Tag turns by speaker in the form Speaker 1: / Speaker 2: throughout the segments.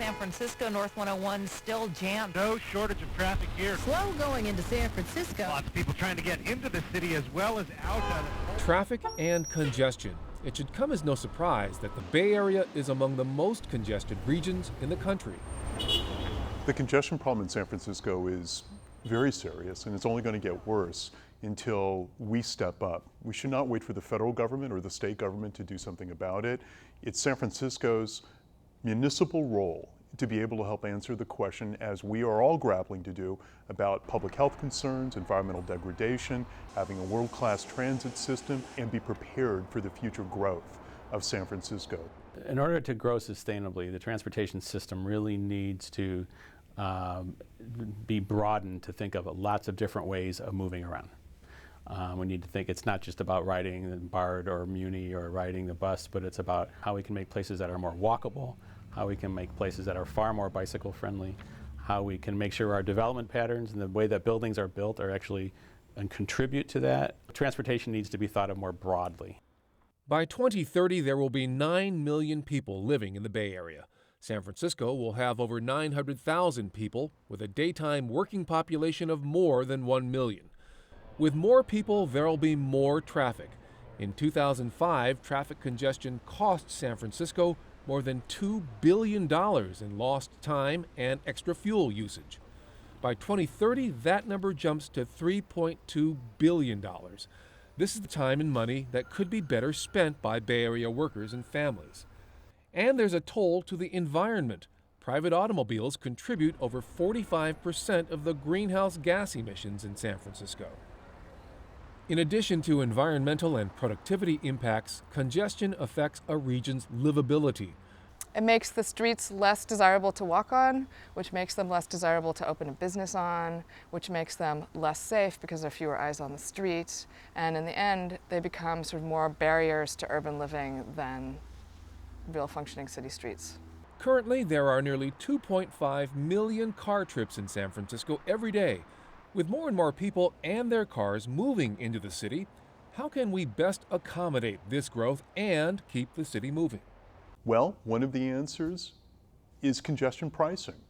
Speaker 1: San Francisco, North 101 still jammed.
Speaker 2: No shortage of traffic here.
Speaker 1: Slow going into San Francisco.
Speaker 2: Lots of people trying to get into the city as well as out of it.
Speaker 3: Traffic and congestion. It should come as no surprise that the Bay Area is among the most congested regions in the country.
Speaker 4: The congestion problem in San Francisco is very serious, and it's only going to get worse until we step up. We should not wait for the federal government or the state government to do something about it. It's San Francisco's municipal role to be able to help answer the question, as we are all grappling to do, about public health concerns, environmental degradation, having a world-class transit system, and be prepared for the future growth of San Francisco.
Speaker 5: In order to grow sustainably, the transportation system really needs to be broadened to think of lots of different ways of moving around. We need to think it's not just about riding the BART or Muni or riding the bus, but it's about how we can make places that are more walkable, how we can make places that are far more bicycle friendly, how we can make sure our development patterns and the way that buildings are built are actually and contribute to that. Transportation needs to be thought of more broadly.
Speaker 3: By 2030, there will be 9 million people living in the Bay Area. San Francisco will have over 900,000 people, with a daytime working population of more than 1 million. With more people, there'll be more traffic. In 2005, traffic congestion cost San Francisco more than $2 billion in lost time and extra fuel usage. By 2030, that number jumps to $3.2 billion. This is the time and money that could be better spent by Bay Area workers and families. And there's a toll to the environment. Private automobiles contribute over 45% of the greenhouse gas emissions in San Francisco. In addition to environmental and productivity impacts, congestion affects a region's livability.
Speaker 6: It makes the streets less desirable to walk on, which makes them less desirable to open a business on, which makes them less safe because there are fewer eyes on the street. And in the end, they become sort of more barriers to urban living than real functioning city streets.
Speaker 3: Currently, there are nearly 2.5 million car trips in San Francisco every day. With more and more people and their cars moving into the city, how can we best accommodate this growth and keep the city moving?
Speaker 4: Well, one of the answers is congestion pricing.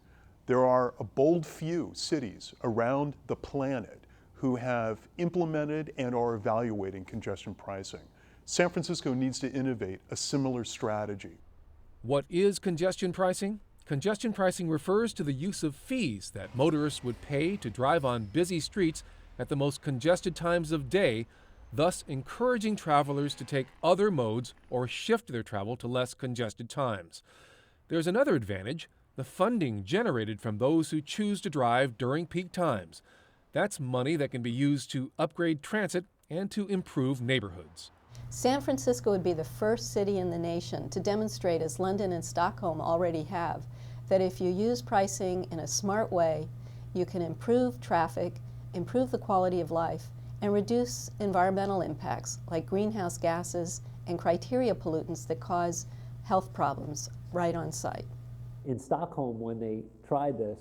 Speaker 4: There are a bold few cities around the planet who have implemented and are evaluating congestion pricing. San Francisco needs to innovate a similar strategy.
Speaker 3: What is congestion pricing? Congestion pricing refers to the use of fees that motorists would pay to drive on busy streets at the most congested times of day, thus encouraging travelers to take other modes or shift their travel to less congested times. There's another advantage: the funding generated from those who choose to drive during peak times. That's money that can be used to upgrade transit and to improve neighborhoods.
Speaker 7: San Francisco would be the first city in the nation to demonstrate, as London and Stockholm already have, that if you use pricing in a smart way, you can improve traffic, improve the quality of life, and reduce environmental impacts like greenhouse gases and criteria pollutants that cause health problems right on site.
Speaker 8: In Stockholm, when they tried this,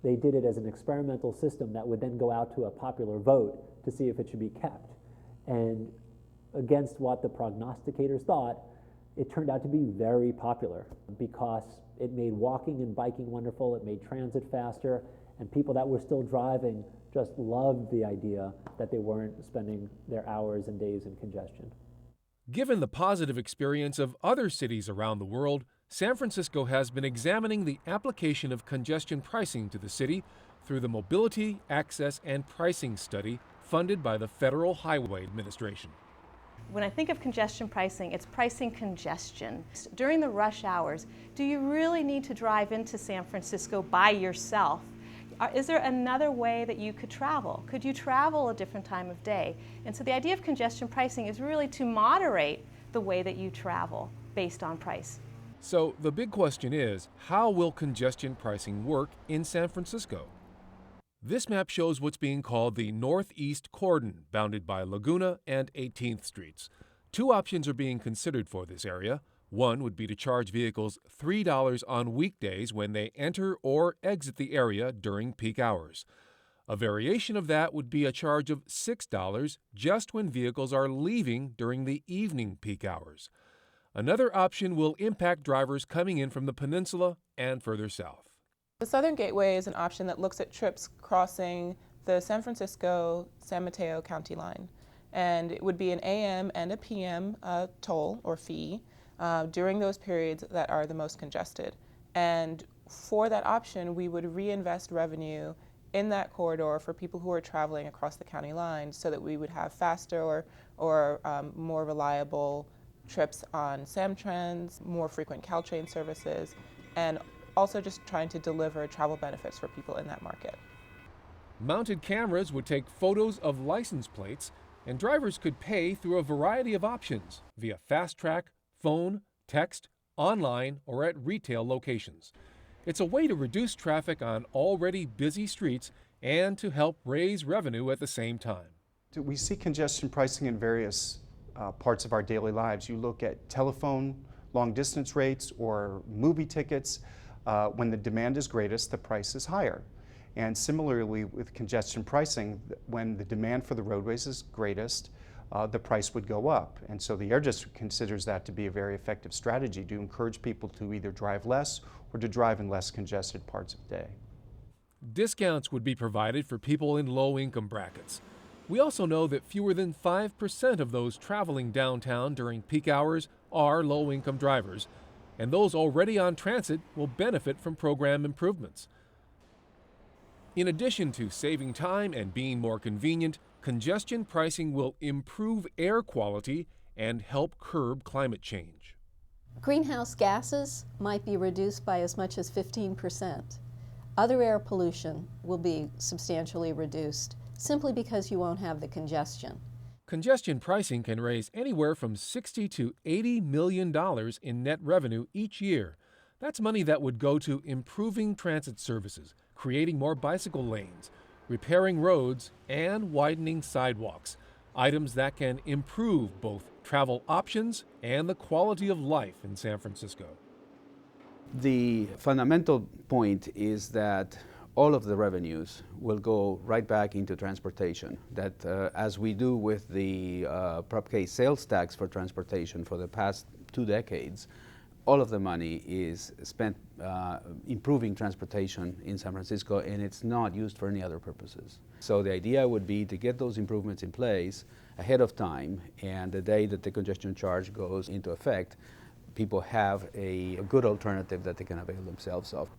Speaker 8: they did it as an experimental system that would then go out to a popular vote to see if it should be kept. And against what the prognosticators thought, it turned out to be very popular because it made walking and biking wonderful, it made transit faster, and people that were still driving just loved the idea that they weren't spending their hours and days in congestion.
Speaker 3: Given the positive experience of other cities around the world, San Francisco has been examining the application of congestion pricing to the city through the Mobility, Access, and Pricing Study funded by the Federal Highway Administration.
Speaker 9: When I think of congestion pricing, it's pricing congestion. During the rush hours, do you really need to drive into San Francisco by yourself? Is there another way that you could travel? Could you travel a different time of day? And so the idea of congestion pricing is really to moderate the way that you travel based on price.
Speaker 3: So the big question is, how will congestion pricing work in San Francisco? This map shows what's being called the Northeast Cordon, bounded by Laguna and 18th Streets. Two options are being considered for this area. One would be to charge vehicles $3 on weekdays when they enter or exit the area during peak hours. A variation of that would be a charge of $6 just when vehicles are leaving during the evening peak hours. Another option will impact drivers coming in from the peninsula and further south.
Speaker 10: The Southern Gateway is an option that looks at trips crossing the San Francisco-San Mateo County line. And it would be an AM and a PM toll or fee during those periods that are the most congested. And for that option, we would reinvest revenue in that corridor for people who are traveling across the county line so that we would have faster or more reliable trips on Samtrans, more frequent Caltrain services, and also just trying to deliver travel benefits for people in that market.
Speaker 3: Mounted cameras would take photos of license plates, and drivers could pay through a variety of options via Fast Track, phone, text, online, or at retail locations. It's a way to reduce traffic on already busy streets and to help raise revenue at the same time.
Speaker 11: We see congestion pricing in various parts of our daily lives. You look at telephone long distance rates or movie tickets. When the demand is greatest, the price is higher. And similarly with congestion pricing, when the demand for the roadways is greatest, the price would go up. And so the Air District considers that to be a very effective strategy to encourage people to either drive less or to drive in less congested parts of the day.
Speaker 3: Discounts would be provided for people in low-income brackets. We also know that fewer than 5% of those traveling downtown during peak hours are low-income drivers, and those already on transit will benefit from program improvements. In addition to saving time and being more convenient, congestion pricing will improve air quality and help curb climate change.
Speaker 7: Greenhouse gases might be reduced by as much as 15%. Other air pollution will be substantially reduced simply because you won't have the congestion.
Speaker 3: Congestion pricing can raise anywhere from $60 to $80 million in net revenue each year. That's money that would go to improving transit services, creating more bicycle lanes, repairing roads, and widening sidewalks, items that can improve both travel options and the quality of life in San Francisco.
Speaker 12: The fundamental point is that all of the revenues will go right back into transportation. That as we do with the Prop K sales tax for transportation for the past 2 decades, all of the money is spent improving transportation in San Francisco, and it's not used for any other purposes. So the idea would be to get those improvements in place ahead of time, and the day that the congestion charge goes into effect, people have a good alternative that they can avail themselves of.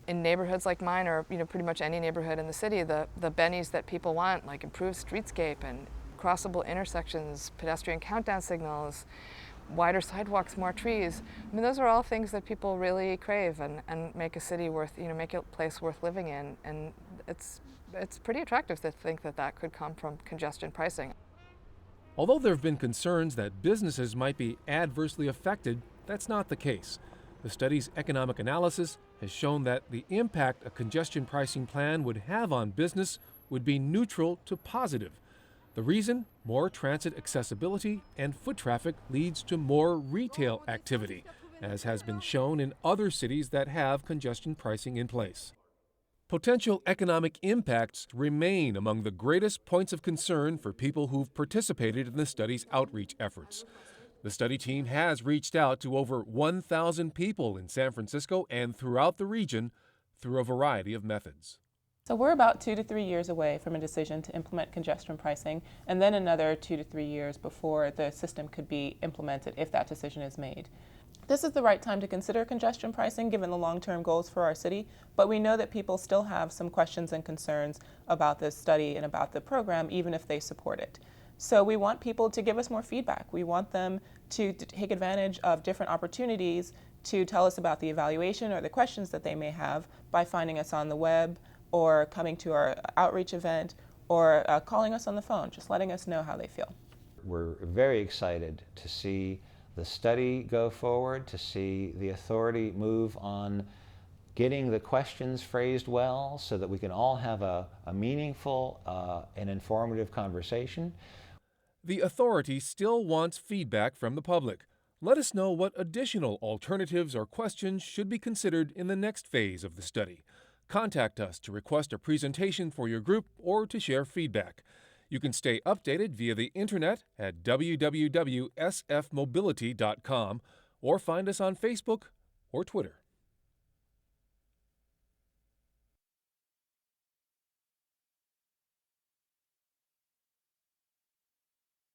Speaker 6: In neighborhoods like mine, or pretty much any neighborhood in the city, the bennies that people want, like improved streetscape and crossable intersections, pedestrian countdown signals, wider sidewalks, more trees. I mean, those are all things that people really crave and make a city worth, make a place worth living in. And it's pretty attractive to think that that could come from congestion pricing.
Speaker 3: Although there have been concerns that businesses might be adversely affected, that's not the case. The study's economic analysis has shown that the impact a congestion pricing plan would have on business would be neutral to positive. The reason? More transit accessibility and foot traffic leads to more retail activity, as has been shown in other cities that have congestion pricing in place. Potential economic impacts remain among the greatest points of concern for people who've participated in the study's outreach efforts. The study team has reached out to over 1,000 people in San Francisco and throughout the region through a variety of methods.
Speaker 10: So we're about 2 to 3 years away from a decision to implement congestion pricing, and then another 2 to 3 years before the system could be implemented if that decision is made. This is the right time to consider congestion pricing given the long-term goals for our city, but we know that people still have some questions and concerns about this study and about the program, even if they support it. So we want people to give us more feedback. We want them to take advantage of different opportunities to tell us about the evaluation or the questions that they may have by finding us on the web or coming to our outreach event or calling us on the phone, just letting us know how they feel.
Speaker 13: We're very excited to see the study go forward, to see the authority move on getting the questions phrased well so that we can all have a meaningful and informative conversation.
Speaker 3: The authority still wants feedback from the public. Let us know what additional alternatives or questions should be considered in the next phase of the study. Contact us to request a presentation for your group or to share feedback. You can stay updated via the internet at www.sfmobility.com or find us on Facebook or Twitter.